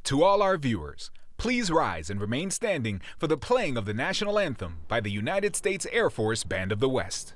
To all our viewers, please rise and remain standing for the playing of the national anthem by the United States Air Force Band of the West.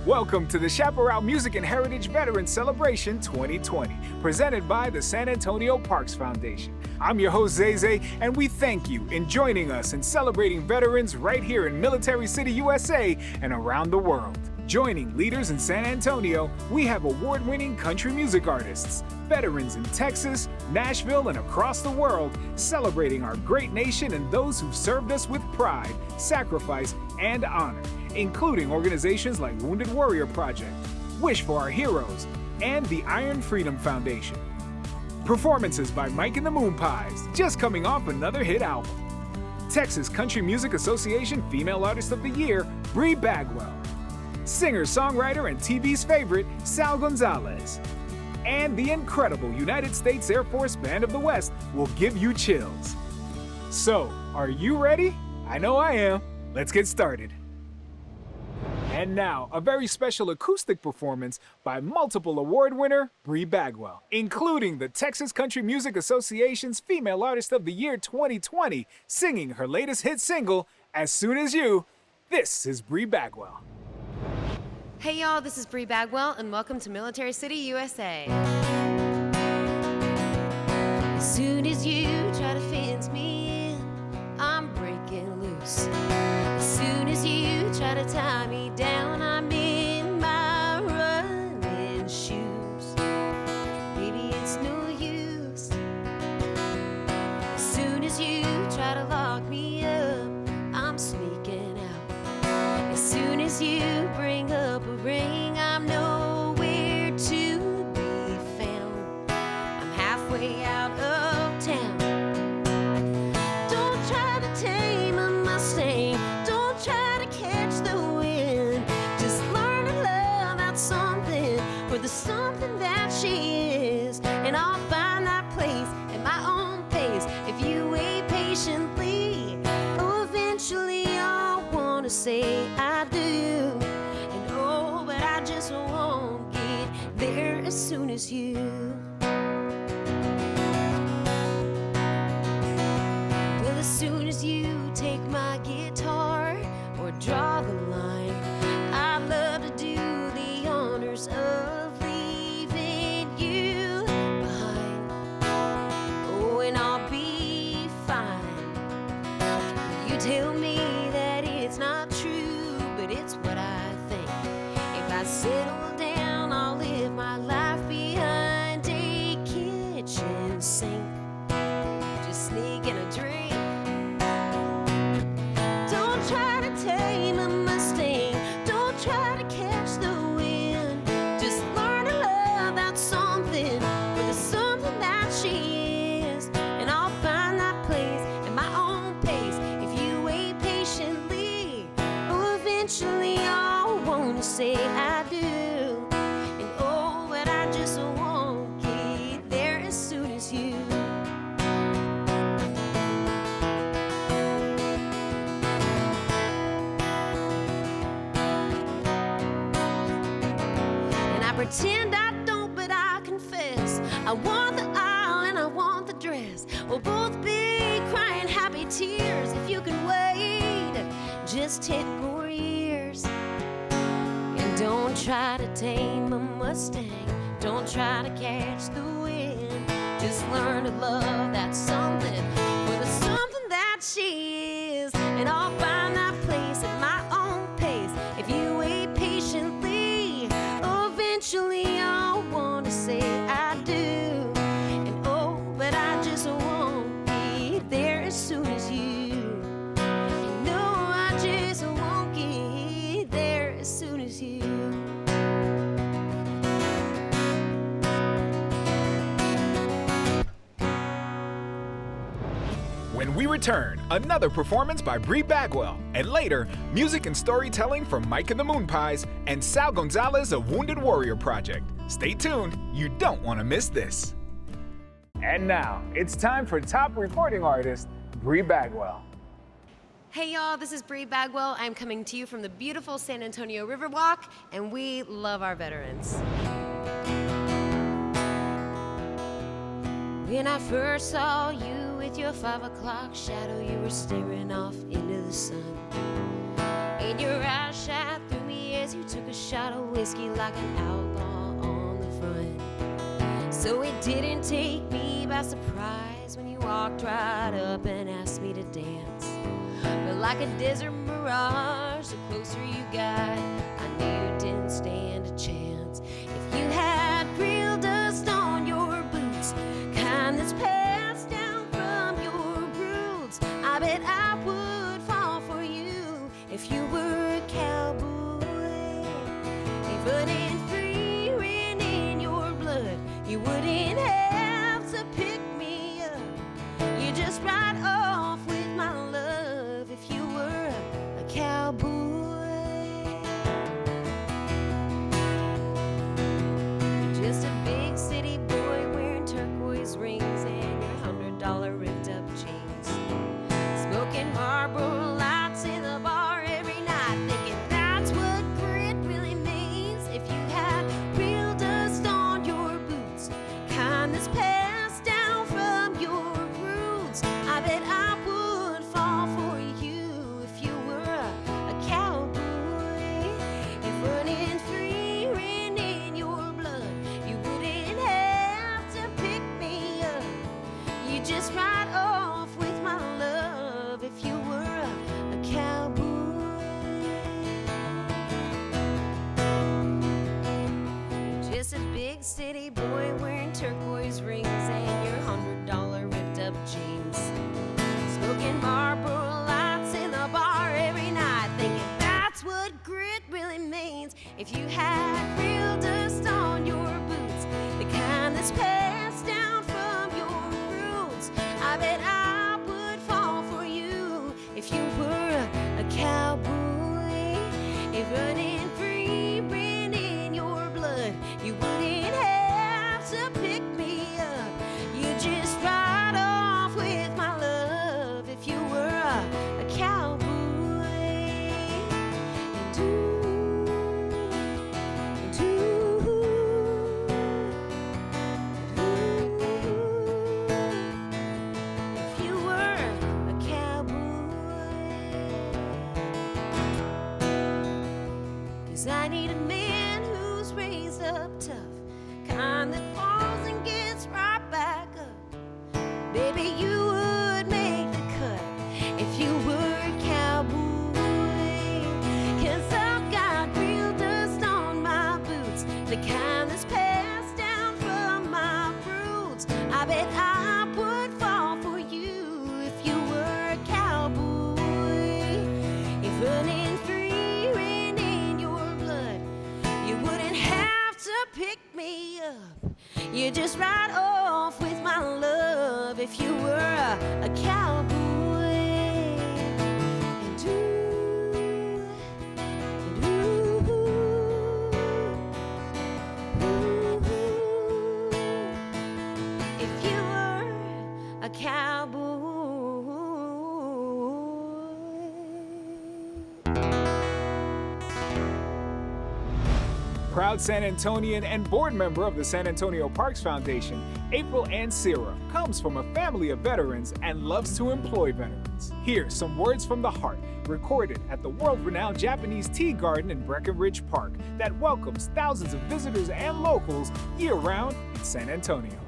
Welcome to the Chaparral Music and Heritage Veterans Celebration 2020, presented by the San Antonio Parks Foundation. I'm your host, Zay Zay, and we thank you in joining us in celebrating veterans right here in Military City, USA, and around the world. Joining leaders in San Antonio, we have award-winning country music artists, veterans in Texas, Nashville, and across the world, celebrating our great nation and those who've served us with pride, sacrifice, and honor, including organizations like Wounded Warrior Project, Wish for Our Heroes, and the Iron Freedom Foundation. Performances by Mike and the Moonpies, just coming off another hit album. Texas Country Music Association Female Artist of the Year, Bri Bagwell. Singer-songwriter and TV's favorite, Sal Gonzalez. And the incredible United States Air Force Band of the West will give you chills. So, are you ready? I know I am. Let's get started. And now, a very special acoustic performance by multiple award winner Bri Bagwell, including the Texas Country Music Association's Female Artist of the Year 2020, singing her latest hit single, As Soon As You. This is Bri Bagwell. Hey y'all, this is Bri Bagwell, and welcome to Military City, USA. As soon as you try to fence me in, I'm breaking loose. As soon as you try to tie me down, I'm in my running shoes. Baby, it's no use. As soon as you try to lock me up, I'm sneaking out. As soon as you bring up a ring, I'm nowhere to be found. I'm halfway out of town. Don't try to tame a Mustang. Don't try to catch the wind. Just learn to love that something for the something that she is. And I'll find that place at my own pace. If you wait patiently, eventually I'll want to say I do. And oh, but I just won't get there as soon as you. Well, as soon as you take my guitar or draw the line, I'd love to do the honors of leaving you behind. Oh, and I'll be fine. You tell me that it's not true, but it's what I think. If I settle down, I'll live my life behind a kitchen sink, just sneaking a drink. Don't try to tame a Mustang. Don't try to eventually I'll want to say I do. And oh, but I just won't get there as soon as you. And I pretend I don't, but I confess I want the aisle and I want the dress. We'll both be crying happy tears if you can wait just 10 more years. And don't try to tame a Mustang, don't try to catch the wind. Just learn to love that something for the something that she is. And I'll find that place at my own pace if you wait patiently. Eventually I'll want to say I do. And oh, but I just won't be there as soon as you. And no, I just won't get there as soon as you. When we return, another performance by Bri Bagwell, and later, music and storytelling from Mike and the Moonpies and Sal Gonzalez of Wounded Warrior Project. Stay tuned, you don't want to miss this. And now, it's time for top recording artist, Bri Bagwell. Hey y'all, this is Bri Bagwell. I'm coming to you from the beautiful San Antonio Riverwalk, and we love our veterans. When I first saw you with your 5 o'clock shadow, you were staring off into the sun. And your eyes shot through me as you took a shot of whiskey like an outlaw on the front. So it didn't take me by surprise when you walked right up and asked me to dance. But like a desert mirage, the closer you got, I knew you didn't stand a chance. If you had real dust on your boots, kind that's passed down from your roots, I bet I would fall for you if you were a cowboy. If running free ran in your blood, you wouldn't have to pick me up. You just ride off with my love if you were a cowboy. Just a big city boy wearing turquoise rings and your $100 ripped up jeans, smoking Marlboro lights in the bar every night, thinking that's what grit really means. If you had real dust on your boots, kind that's passed down from your roots, I bet I would fall for you if you were a cowboy. If running free ran in your blood, you wouldn't have to pick me up. You just ride off with my love if you were a cowboy. Just a big city boy wearing turquoise rings and your $100 ripped up jeans, smoking Marlboro lights in the bar every night, thinking that's what grit really means. If you had real dust on your boots, the kind that's passed down from your roots, I bet I would fall for you if you were a cowboy. If running free ran in your blood, you wouldn't have to pick me up. You just ride off with my love if you were a cowboy. And if you were a cowboy. 'Cause I need a man who's raised up tough, kind that falls and gets right back up. Baby, you would make the cut if you were a cowboy. 'Cause I've got real dust on my boots, the kind that's passed down from my roots. I bet I would fall for you if you were a cowboy. If running free ran in your blood, you wouldn't have to pick me up. You just ride off with my love if you were a cowboy. And Proud San Antonian and board member of the San Antonio Parks Foundation, April Ancira comes from a family of veterans and loves to employ veterans. Here's some words from the heart, recorded at the world-renowned Japanese tea garden in Breckenridge Park that welcomes thousands of visitors and locals year-round in San Antonio.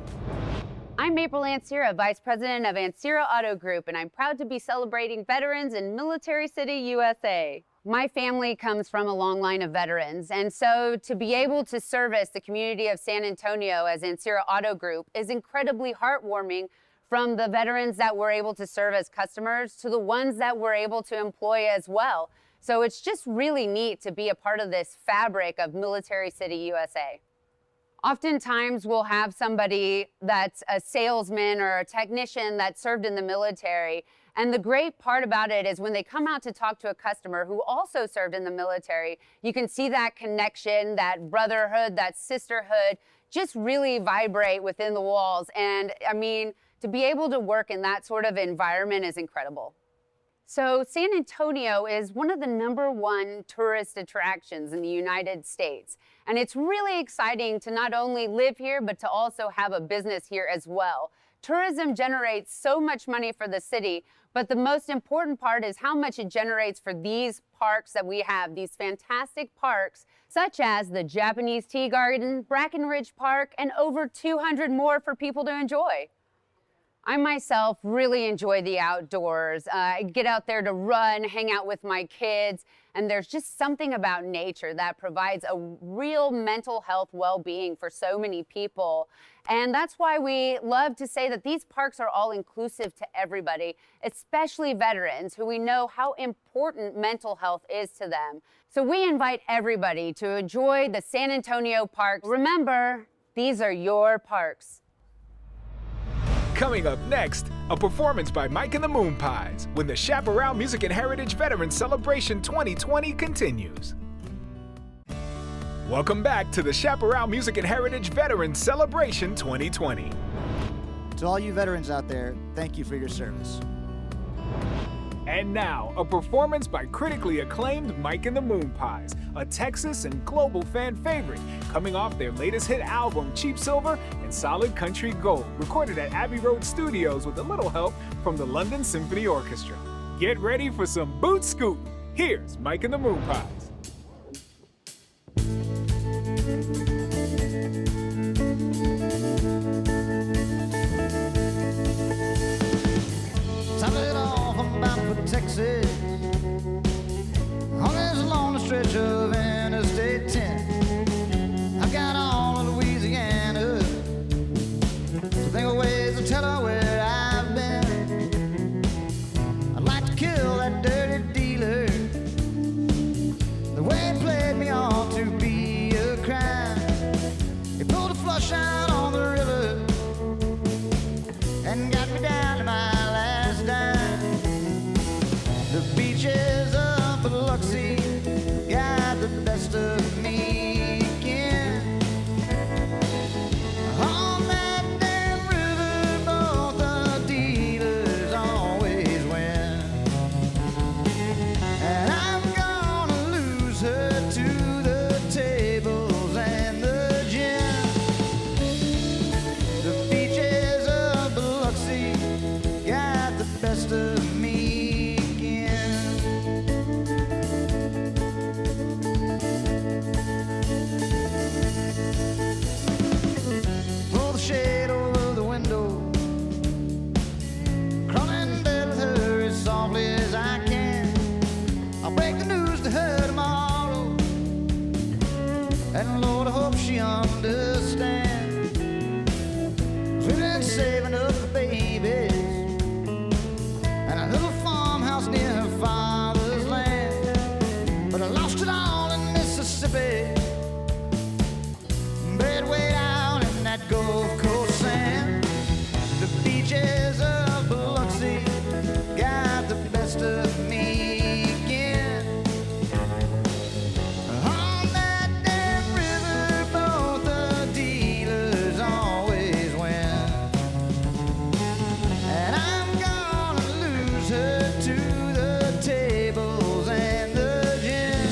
I'm April Ancira, Vice President of Ancira Auto Group, and I'm proud to be celebrating veterans in Military City, USA. My family comes from a long line of veterans, and so to be able to service the community of San Antonio as Ancira Auto Group is incredibly heartwarming, from the veterans that we're able to serve as customers to the ones that we're able to employ as well. So it's just really neat to be a part of this fabric of Military City, USA. Oftentimes we'll have somebody that's a salesman or a technician that served in the military. And the great part about it is when they come out to talk to a customer who also served in the military, you can see that connection, that brotherhood, that sisterhood just really vibrate within the walls. And I mean, to be able to work in that sort of environment is incredible. So San Antonio is one of the #1 tourist attractions in the United States. And it's really exciting to not only live here, but to also have a business here as well. Tourism generates so much money for the city, but the most important part is how much it generates for these parks that we have, these fantastic parks, such as the Japanese Tea Garden, Breckenridge Park, and over 200 more for people to enjoy. I myself really enjoy the outdoors. I get out there to run, hang out with my kids, and there's just something about nature that provides a real mental health well-being for so many people. And that's why we love to say that these parks are all inclusive to everybody, especially veterans who we know how important mental health is to them. So we invite everybody to enjoy the San Antonio parks. Remember, these are your parks. Coming up next, a performance by Mike and the Moonpies when the Chaparral Music and Heritage Veterans Celebration 2020 continues. Welcome back to the Chaparral Music and Heritage Veterans Celebration 2020. To all you veterans out there, thank you for your service. And now, a performance by critically acclaimed Mike and the Moonpies, a Texas and global fan favorite, coming off their latest hit album, Cheap Silver and Solid Country Gold, recorded at Abbey Road Studios with a little help from the London Symphony Orchestra. Get ready for some boot scooting. Here's Mike and the Moonpies. Texas, always along the stretch of Interstate 10. I've got all of Louisiana to think of ways to tell her where I've been. I'd like to kill that dirty dealer, the way he played me ought to be a crime. He pulled a flush out on the river and got me down to my last dime. The beaches of Biloxi got the best of me again. On that damn river, both the dealers always win. And I'm gonna lose her to the tables and the gin. The beaches of Biloxi got the best of me. Shade over the window, crawling down with her as softly as I can. I'll break the news to her tomorrow, and Lord, I hope she understands. We've been saving up for babies and a little farmhouse near her father's land, but I lost it all in Mississippi. Buried way down in that Gulf Coast sand. The beaches of Biloxi got the best of me again. On that damn river, both the dealers always win. And I'm gonna lose her to the tables and the gin.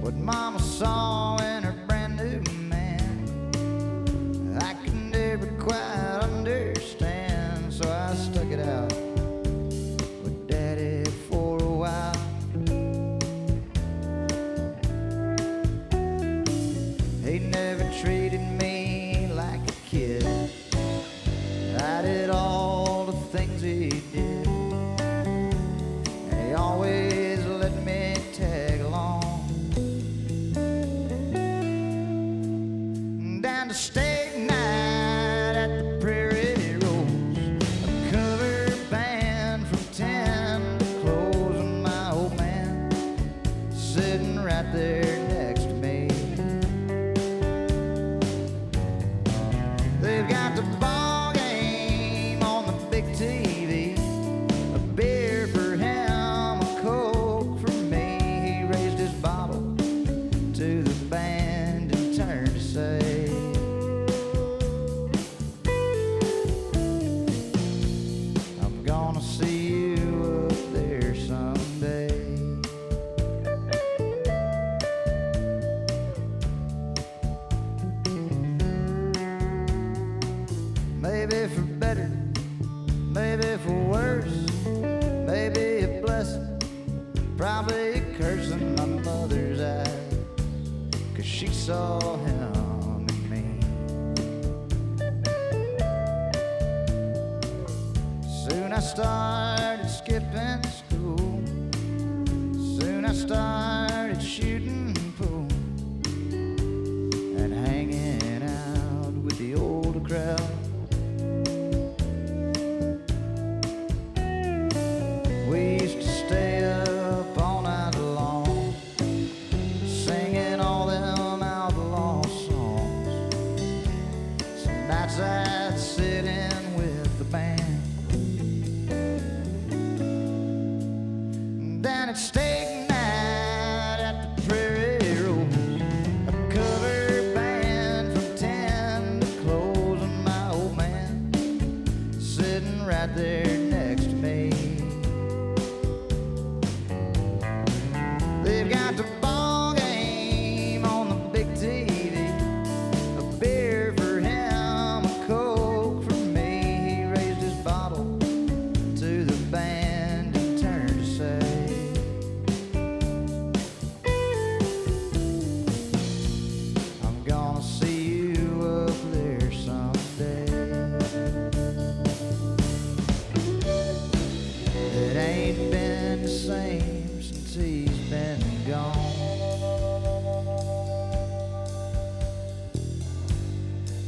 what Mama saw in her brand new man, I could never quite understand. So I stuck it out with Daddy for a while. He never treated me like a kid. I did all the things he did, and he always let me tag along. Down to steak night at the Prairie Rose, a cover band from 10 to close, and my old man sitting right there next to me. They've got the ball game on the big TV, a beer for him, a Coke for me. He raised his bottle to the band and turned to say, I'm gonna see you up there someday. Maybe for better, maybe for worse, maybe a blessing, probably a curse in my mother's eyes, 'cause she saw him in me. Soon I started skipping school, soon I started shooting pool and hanging out with the older crowd. We used to stay up all night long, singing all them outlaw songs. Some nights I'd sit in with the band. Down at steak night at the Prairie Rose, a cover band from 10 to close, and my old man sitting right there next to me. They've got the ball game on the big TV, a beer for him, a Coke for me. He raised his bottle to the band and turned to say, I'm gonna see you up there someday. It ain't been the same since he's been gone,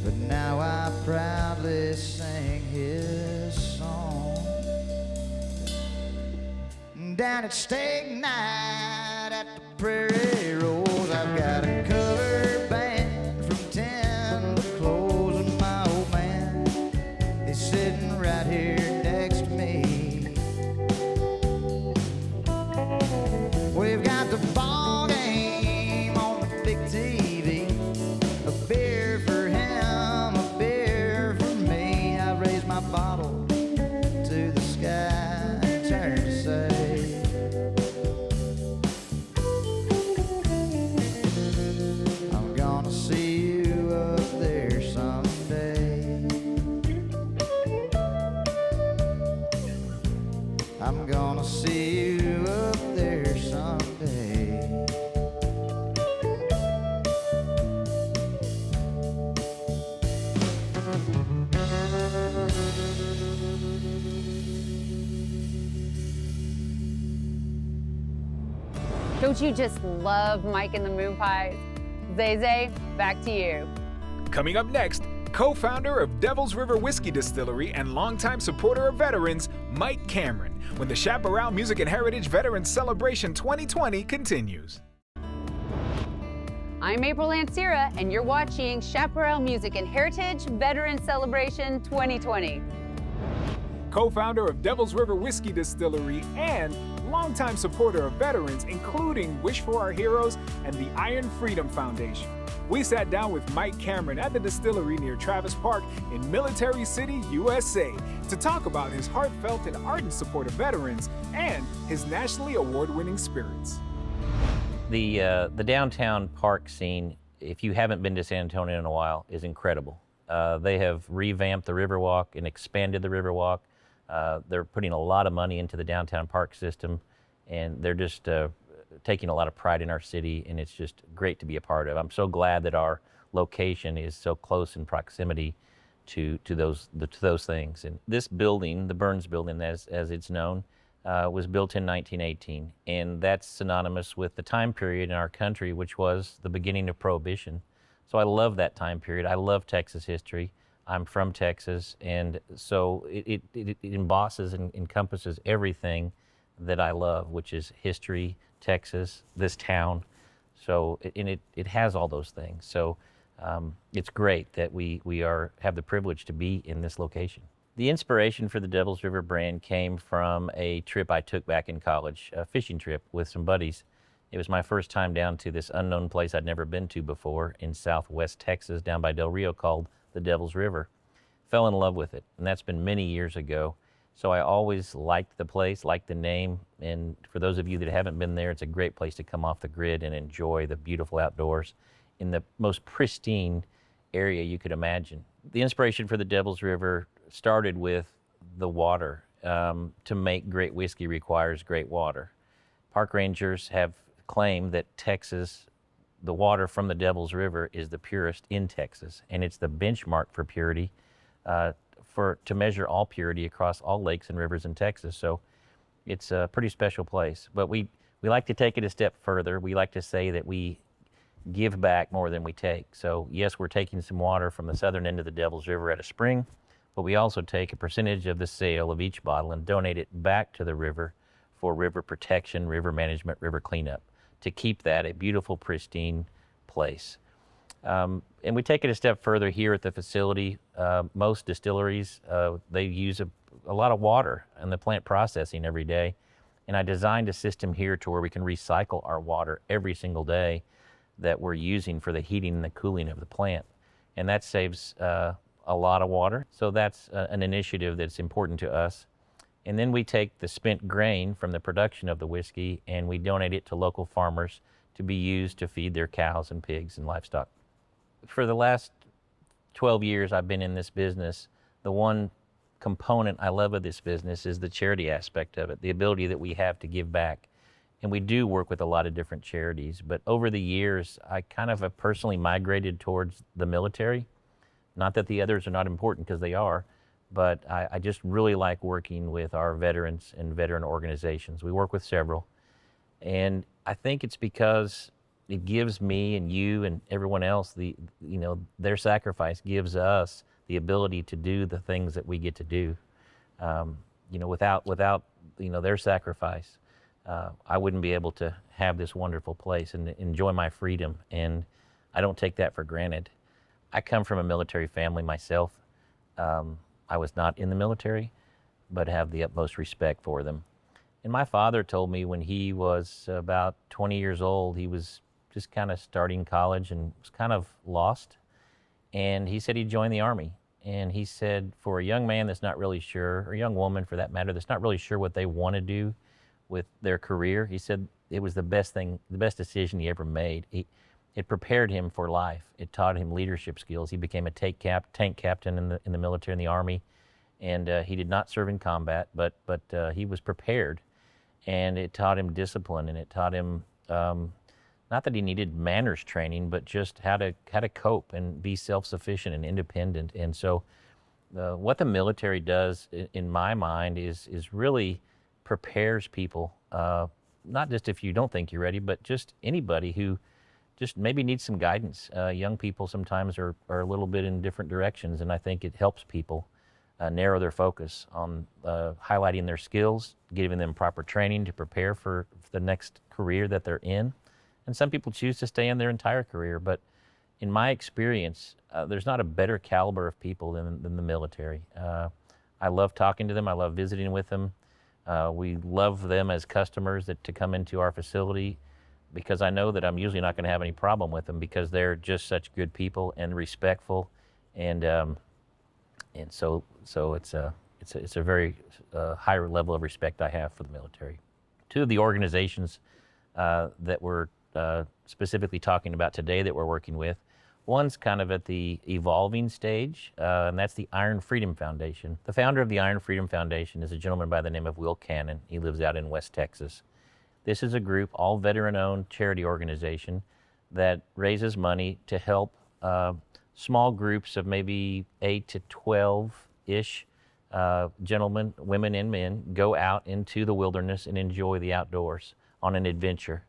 but now I proudly sing his song. Down at steak night at the Prairie Rose, I've got a cover band from 10 to close, and my old man is sitting right here next to me. We've got the ball game on the big TV, a beer for him, a beer for me. I raised my bottle to the sky and turned to say, I'm gonna see you up there someday. I'm gonna see you up there someday. Don't you just love Mike and the Moonpies? Zay Zay, back to you. Coming up next, co-founder of Devil's River Whiskey Distillery and longtime supporter of veterans, Mike Cameron, when the Chaparral Music and Heritage Veterans Celebration 2020 continues. I'm April Ancira, and you're watching Chaparral Music and Heritage Veterans Celebration 2020. Co-founder of Devil's River Whiskey Distillery and longtime supporter of veterans, including Wish for Our Heroes and the Iron Freedom Foundation. We sat down with Mike Cameron at the distillery near Travis Park in Military City, USA, to talk about his heartfelt and ardent support of veterans and his nationally award-winning spirits. The downtown park scene, if you haven't been to San Antonio in a while, is incredible. They have revamped the Riverwalk and expanded the Riverwalk. They're putting a lot of money into the downtown park system, and they're just taking a lot of pride in our city, and it's just great to be a part of. I'm so glad that our location is so close in proximity to those things. And this building, the Burns Building, as it's known, was built in 1918, and that's synonymous with the time period in our country, which was the beginning of Prohibition. So I love that time period. I love Texas history. I'm from Texas, and so it embosses and encompasses everything that I love, which is history, Texas, this town. So it has all those things. So it's great that we have the privilege to be in this location. The inspiration for the Devil's River brand came from a trip I took back in college, a fishing trip with some buddies. It was my first time down to this unknown place I'd never been to before in southwest Texas, down by Del Rio, called the Devil's River. Fell in love with it, and that's been many years ago. So I always liked the place, liked the name, and for those of you that haven't been there, it's a great place to come off the grid and enjoy the beautiful outdoors in the most pristine area you could imagine. The inspiration for the Devil's River started with the water. To make great whiskey requires great water. Park rangers have claimed that Texas, the water from the Devil's River, is the purest in Texas, and it's the benchmark for purity, to measure all purity across all lakes and rivers in Texas. So it's a pretty special place. But we like to take it a step further. We like to say that we give back more than we take. So yes, we're taking some water from the southern end of the Devil's River at a spring, but we also take a percentage of the sale of each bottle and donate it back to the river for river protection, river management, river cleanup, to keep that a beautiful, pristine place. And we take it a step further here at the facility. Most distilleries, they use a lot of water in the plant processing every day. And I designed a system here to where we can recycle our water every single day that we're using for the heating and the cooling of the plant. And that saves a lot of water. So that's an initiative that's important to us. And then we take the spent grain from the production of the whiskey and we donate it to local farmers to be used to feed their cows and pigs and livestock. For the last 12 years I've been in this business, the one component I love of this business is the charity aspect of it, the ability that we have to give back. And we do work with a lot of different charities, but over the years, I kind of have personally migrated towards the military. Not that the others are not important, because they are, but I just really like working with our veterans and veteran organizations. We work with several, and I think it's because it gives me and you and everyone else their sacrifice gives us the ability to do the things that we get to do. Without their sacrifice, I wouldn't be able to have this wonderful place and enjoy my freedom, and I don't take that for granted. I come from a military family myself. I was not in the military, but have the utmost respect for them. And my father told me when he was about 20 years old, he was just kind of starting college and was kind of lost. And he said he joined the Army. And he said for a young man that's not really sure, or a young woman for that matter, that's not really sure what they want to do with their career, he said it was the best decision he ever made. It prepared him for life. It taught him leadership skills. He became a tank captain in the military, in the Army, and he did not serve in combat, but he was prepared, and it taught him discipline, and it taught him not that he needed manners training, but just how to cope and be self-sufficient and independent. And so, what the military does, in my mind, is really prepares people, not just if you don't think you're ready, but just anybody who just maybe needs some guidance. Young people sometimes are a little bit in different directions, and I think it helps people narrow their focus on highlighting their skills, giving them proper training to prepare for the next career that they're in. And some people choose to stay in their entire career, but in my experience, there's not a better caliber of people than the military. I love talking to them. I love visiting with them. We love them as customers to come into our facility, because I know that I'm usually not going to have any problem with them, because they're just such good people and respectful, and so it's a very higher level of respect I have for the military. Two of the organizations that we're specifically talking about today that we're working with. One's kind of at the evolving stage, and that's the Iron Freedom Foundation. The founder of the Iron Freedom Foundation is a gentleman by the name of Will Cannon. He lives out in West Texas. This is a group, all veteran-owned charity organization that raises money to help small groups of maybe 8 to 12-ish gentlemen, women, and men go out into the wilderness and enjoy the outdoors on an adventure.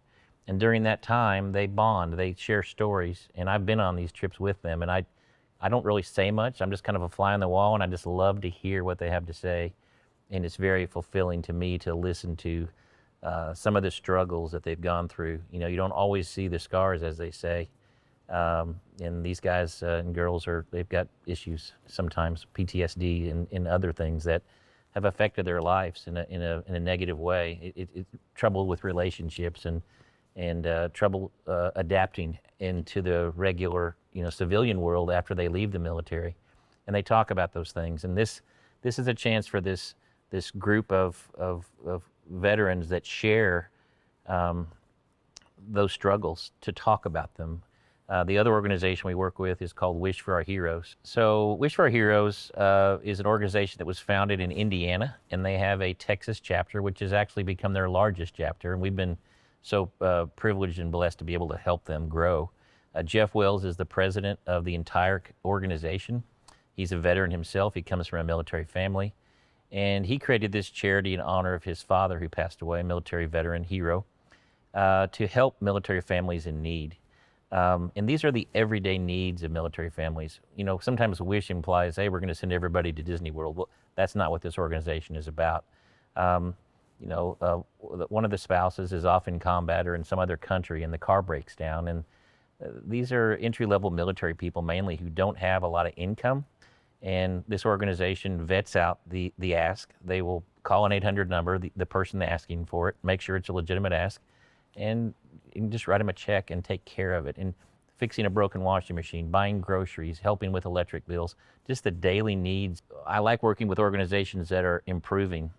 And during that time, they bond, they share stories, and I've been on these trips with them, and I don't really say much. I'm just kind of a fly on the wall, and I just love to hear what they have to say, and it's very fulfilling to me to listen to some of the struggles that they've gone through. You know, you don't always see the scars, as they say, and these guys and girls they've got issues sometimes, PTSD and other things that have affected their lives in a negative way. It's trouble with relationships and trouble adapting into the regular, civilian world after they leave the military, and they talk about those things. And this is a chance for this group of veterans that share those struggles to talk about them. The other organization we work with is called Wish for Our Heroes. So Wish for Our Heroes is an organization that was founded in Indiana, and they have a Texas chapter, which has actually become their largest chapter, and we've been so privileged and blessed to be able to help them grow. Jeff Wells is the president of the entire organization. He's a veteran himself. He comes from a military family, and he created this charity in honor of his father, who passed away, a military veteran hero, to help military families in need. And these are the everyday needs of military families. Sometimes Wish implies, hey, we're going to send everybody to Disney World. Well, that's not what this organization is about. One of the spouses is off in combat or in some other country and the car breaks down. And these are entry-level military people mainly who don't have a lot of income. And this organization vets out the ask. They will call an 800 number, the person asking for it, make sure it's a legitimate ask, and you can just write them a check and take care of it. And fixing a broken washing machine, buying groceries, helping with electric bills, just the daily needs. I like working with organizations that are improving.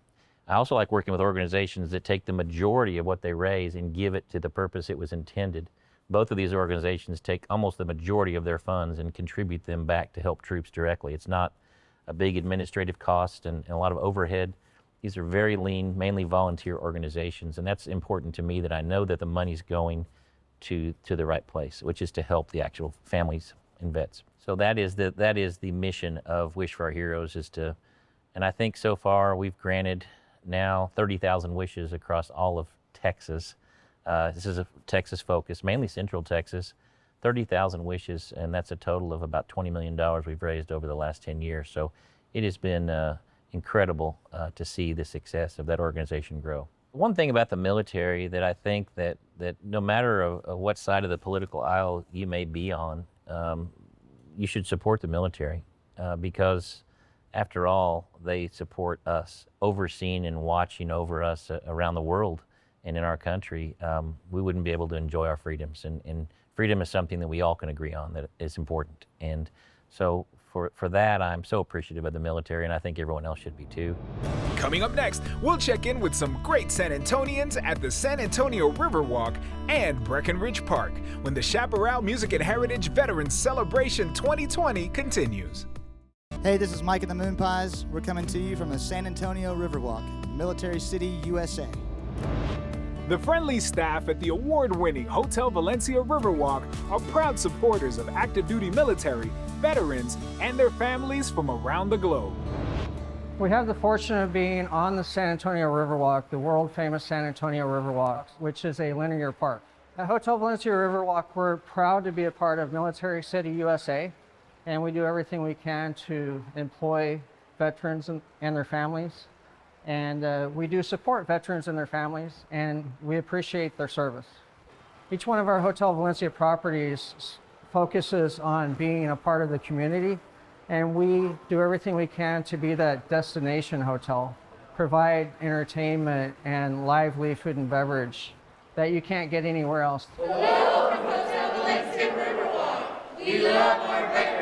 I also like working with organizations that take the majority of what they raise and give it to the purpose it was intended. Both of these organizations take almost the majority of their funds and contribute them back to help troops directly. It's not a big administrative cost and a lot of overhead. These are very lean, mainly volunteer organizations, and that's important to me, that I know that the money's going to the right place, which is to help the actual families and vets. So that is the mission of Wish for Our Heroes, and I think so far we've granted now 30,000 wishes across all of Texas. This is a Texas focus, mainly Central Texas. 30,000 wishes, and that's a total of about $20 million we've raised over the last 10 years. So it has been incredible to see the success of that organization grow. One thing about the military that I think that no matter what side of the political aisle you may be on, you should support the military because after all, they support us, overseeing and watching over us around the world and in our country. We wouldn't be able to enjoy our freedoms, and freedom is something that we all can agree on that is important. And so for that, I'm so appreciative of the military, and I think everyone else should be too. Coming up next, we'll check in with some great San Antonians at the San Antonio Riverwalk and Breckenridge Park when the Chaparral Music and Heritage Veterans Celebration 2020 continues. Hey, this is Mike and the Moonpies. We're coming to you from the San Antonio Riverwalk, Military City, USA. The friendly staff at the award-winning Hotel Valencia Riverwalk are proud supporters of active duty military, veterans, and their families from around the globe. We have the fortune of being on the San Antonio Riverwalk, the world-famous San Antonio Riverwalk, which is a linear park. At Hotel Valencia Riverwalk, we're proud to be a part of Military City, USA, and we do everything we can to employ veterans and their families. And we do support veterans and their families, and we appreciate their service. Each one of our Hotel Valencia properties focuses on being a part of the community, and we do everything we can to be that destination hotel, provide entertainment and lively food and beverage that you can't get anywhere else. Hello from Hotel Valencia Riverwalk. We love our veterans.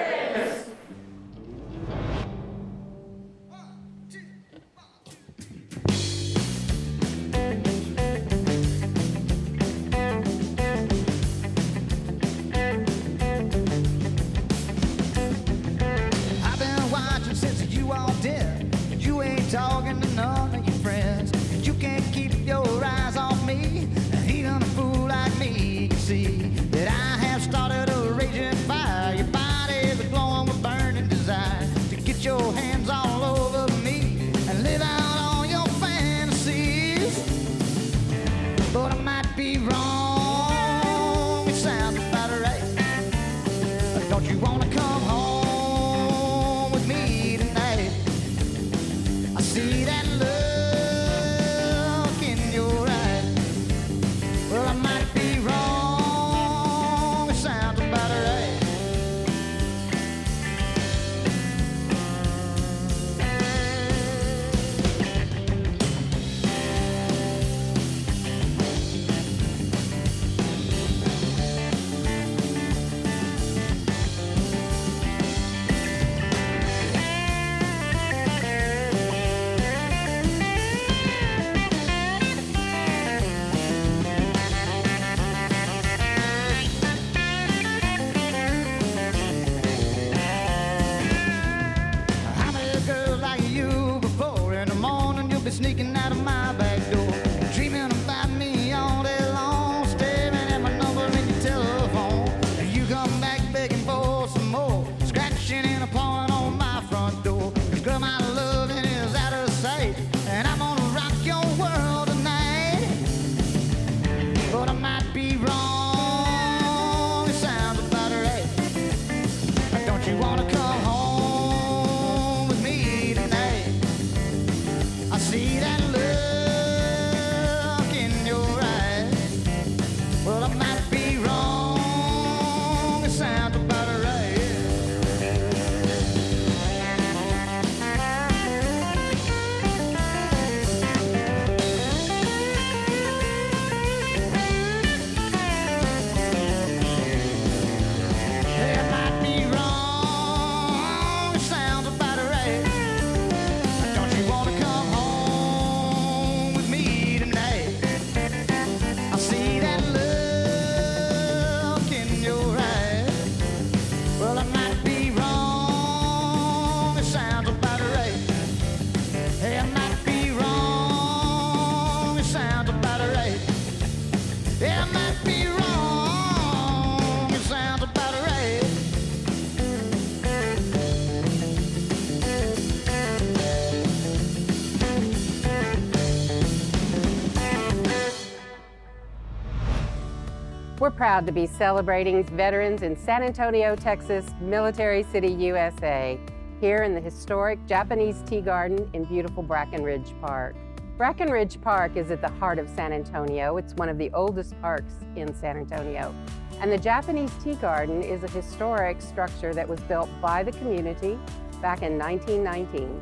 We're proud to be celebrating veterans in San Antonio, Texas, Military City, USA, here in the historic Japanese Tea Garden in beautiful Brackenridge Park. Brackenridge Park is at the heart of San Antonio. It's one of the oldest parks in San Antonio. And the Japanese Tea Garden is a historic structure that was built by the community back in 1919.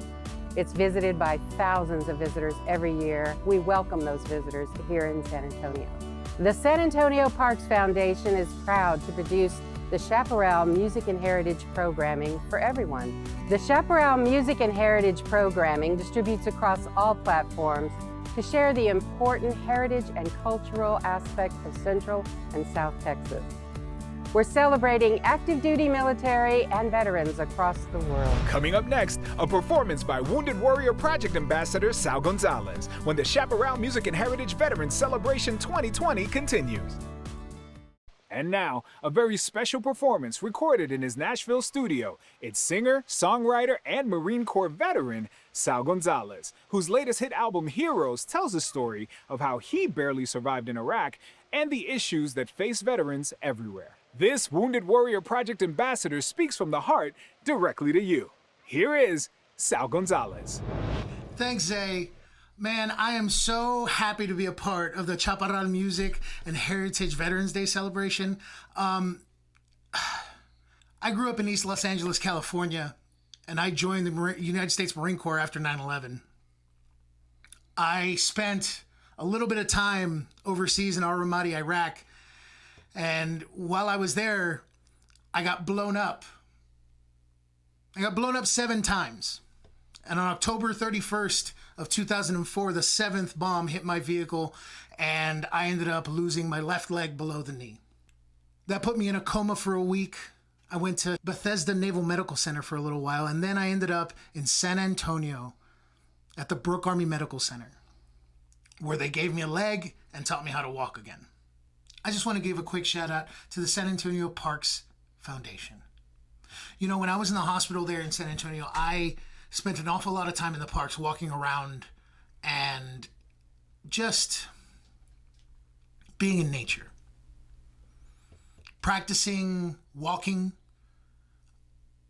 It's visited by thousands of visitors every year. We welcome those visitors here in San Antonio. The San Antonio Parks Foundation is proud to produce the Chaparral Music and Heritage Programming for everyone. The Chaparral Music and Heritage Programming distributes across all platforms to share the important heritage and cultural aspects of Central and South Texas. We're celebrating active duty military and veterans across the world. Coming up next, a performance by Wounded Warrior Project Ambassador Sal Gonzalez when the Chaparral Music and Heritage Veterans Celebration 2020 continues. And now, a very special performance recorded in his Nashville studio. It's singer, songwriter, and Marine Corps veteran Sal Gonzalez, whose latest hit album Heroes tells the story of how he barely survived in Iraq and the issues that face veterans everywhere. This Wounded Warrior Project ambassador speaks from the heart directly to you. Here is Sal Gonzalez. Thanks, Zay. Man, I am so happy to be a part of the Chaparral Music and Heritage Veterans Day celebration. I grew up in East Los Angeles, California, and I joined the United States Marine Corps after 9/11. I spent a little bit of time overseas in Al-Ramadi, Iraq, and while I was there, I got blown up. I got blown up 7 times. And on October 31st of 2004, the 7th bomb hit my vehicle, and I ended up losing my left leg below the knee. That put me in a coma for a week. I went to Bethesda Naval Medical Center for a little while, and then I ended up in San Antonio at the Brooke Army Medical Center, where they gave me a leg and taught me how to walk again. I just want to give a quick shout out to the San Antonio Parks Foundation. You know, when I was in the hospital there in San Antonio, I spent an awful lot of time in the parks walking around and just being in nature. Practicing walking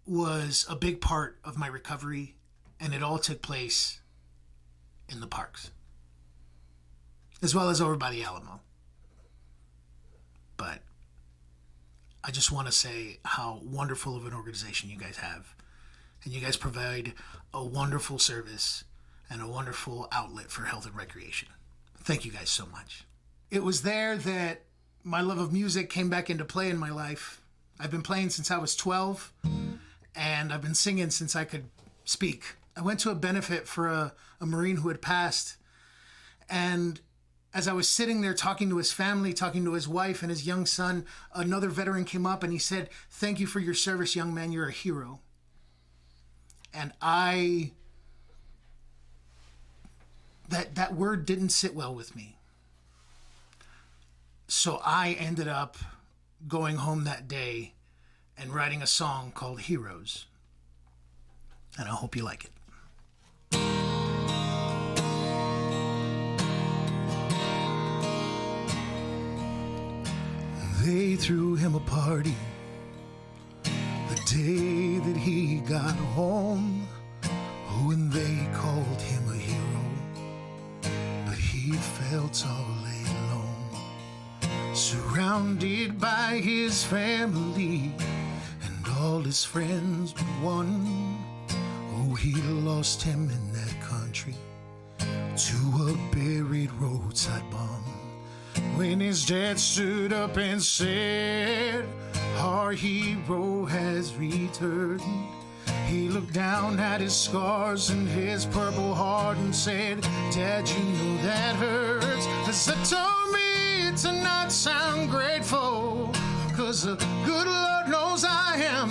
was a big part of my recovery, and it all took place in the parks, as well as over by the Alamo. But I just want to say how wonderful of an organization you guys have. And you guys provide a wonderful service and a wonderful outlet for health and recreation. Thank you guys so much. It was there that my love of music came back into play in my life. I've been playing since I was 12, and I've been singing since I could speak. I went to a benefit for a Marine who had passed, and as I was sitting there talking to his family, talking to his wife and his young son, another veteran came up and he said, "Thank you for your service, young man. You're a hero." And that word didn't sit well with me. So I ended up going home that day and writing a song called Heroes. And I hope you like it. They threw him a party the day that he got home. Oh, and they called him a hero, but he felt all alone, surrounded by his family and all his friends but one. Oh, he lost him in that country to a buried roadside bomb. When his dad stood up and said, "Our hero has returned," he looked down at his scars and his purple heart and said, "Dad, you know that hurts." That told me to not sound grateful, 'cause the good Lord knows I am,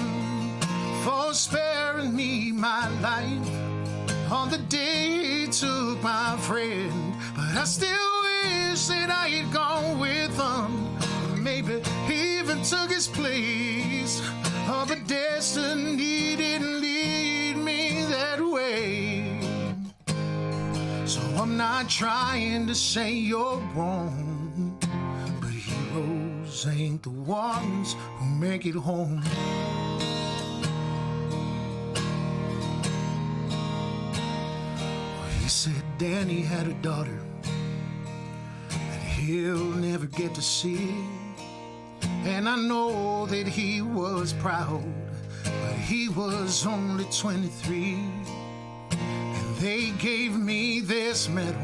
for sparing me my life on the day he took my friend. But I still wish that I had gone with him. Maybe he even took his place. Oh, but destiny didn't lead me that way. So I'm not trying to say you're wrong, but heroes heroes ain't the ones who make it home. He said Danny had a daughter that he'll never get to see. And I know that he was proud, but he was only 23. And they gave me this medal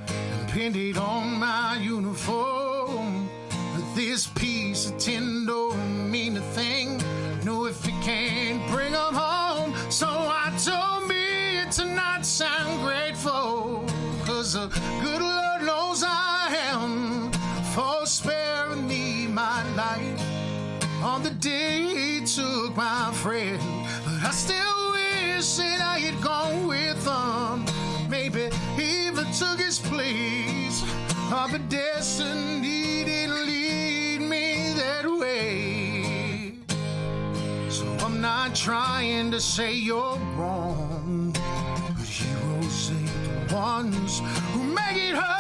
and pinned it on my uniform. But this piece of tin don't mean a thing, no, if you can't bring them home. So I told me to not sound grateful, 'cause the good Lord knows I am, for sparing me my life on the day he took my friend. But I still wish that I had gone with him, maybe even took his place. Oh, but destiny didn't lead me that way. So I'm not trying to say you're wrong, but heroes ain't the ones who make it home.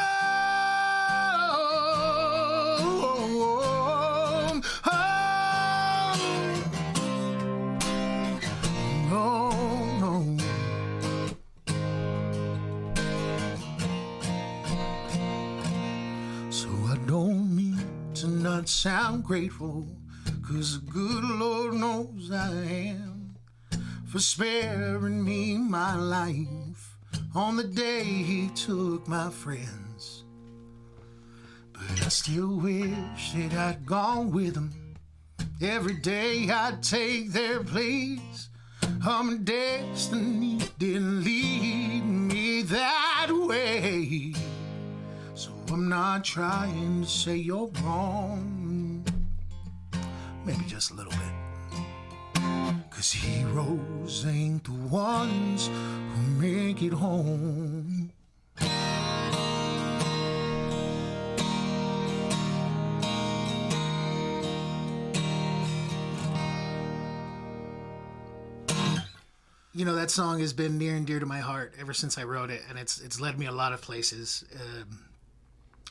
Not sound grateful, 'cause the good Lord knows I am, for sparing me my life on the day he took my friends. But I still wish that I'd gone with him. Every day I'd take their place. My destiny didn't lead me that way. So I'm not trying to say you're wrong, maybe just a little bit. 'Cause heroes ain't the ones who make it home. You know, that song has been near and dear to my heart ever since I wrote it, and it's led me a lot of places.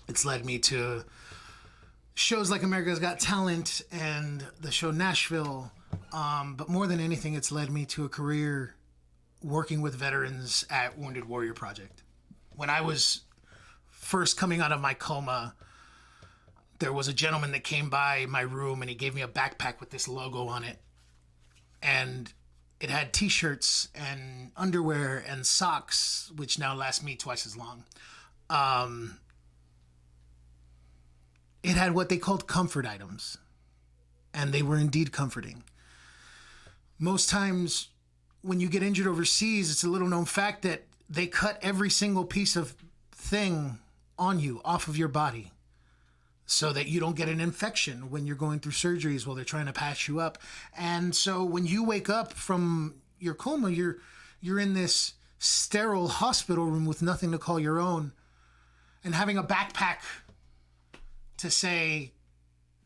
It's led me to shows like America's Got Talent and the show Nashville. But more than anything, it's led me to a career working with veterans at Wounded Warrior Project. When I was first coming out of my coma, there was a gentleman that came by my room and he gave me a backpack with this logo on it. And it had t-shirts and underwear and socks, which now last me twice as long. It had what they called comfort items, and they were indeed comforting. Most times when you get injured overseas, it's a little known fact that they cut every single piece of thing on you off of your body so that you don't get an infection when you're going through surgeries while they're trying to patch you up. And so when you wake up from your coma, you're in this sterile hospital room with nothing to call your own, and having a backpack to say,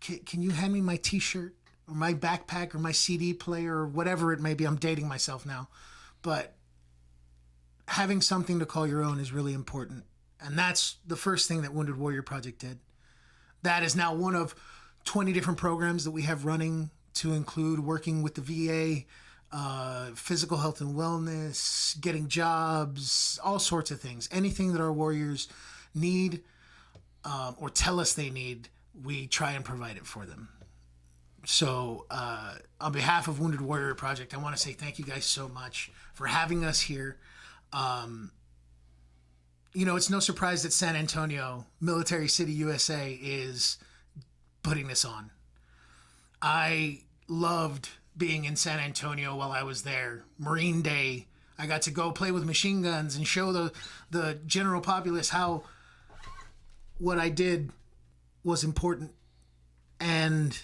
can you hand me my t-shirt or my backpack or my CD player or whatever it may be. I'm dating myself now. But having something to call your own is really important. And that's the first thing that Wounded Warrior Project did. That is now one of 20 different programs that we have running, to include working with the VA, physical health and wellness, getting jobs, all sorts of things. Anything that our warriors need or tell us they need, we try and provide it for them. So on behalf of Wounded Warrior Project, I want to say thank you guys so much for having us here. You know, it's no surprise that San Antonio, Military City, USA, is putting this on. I loved being in San Antonio while I was there. Marine Day, I got to go play with machine guns and show the general populace how what I did was important, and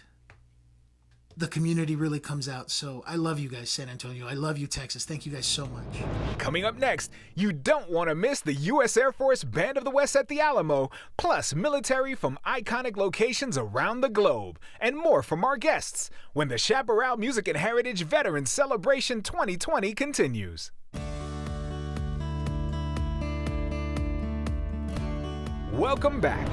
the community really comes out. So I love you guys, San Antonio. I love you, Texas. Thank you guys so much. Coming up next, you don't want to miss the U.S. Air Force Band of the West at the Alamo, plus military from iconic locations around the globe, and more from our guests when the Chaparral Music and Heritage Veterans Celebration 2020 continues. Welcome back.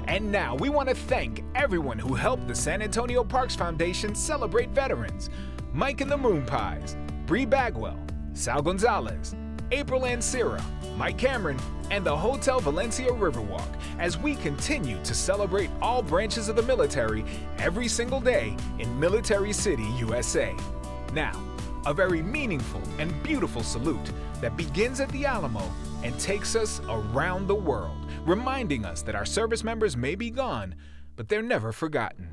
And now we want to thank everyone who helped the San Antonio Parks Foundation celebrate veterans. Mike and the Moonpies, Bri Bagwell, Sal Gonzalez, April Ancira, Mike Cameron, and the Hotel Valencia Riverwalk as we continue to celebrate all branches of the military every single day in Military City, USA. Now, a very meaningful and beautiful salute that begins at the Alamo and takes us around the world, reminding us that our service members may be gone, but they're never forgotten.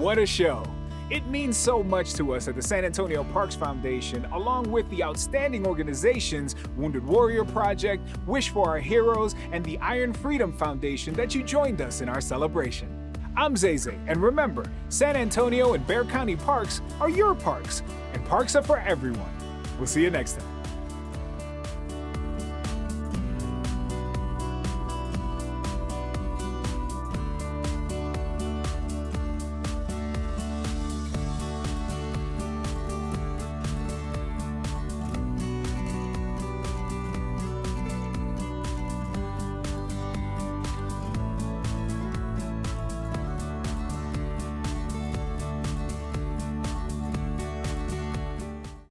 What a show! It means so much to us at the San Antonio Parks Foundation, along with the outstanding organizations Wounded Warrior Project, Wish for Our Heroes, and the Iron Freedom Foundation that you joined us in our celebration. I'm Zay Zay, and remember, San Antonio and Bexar County Parks are your parks, and parks are for everyone. We'll see you next time.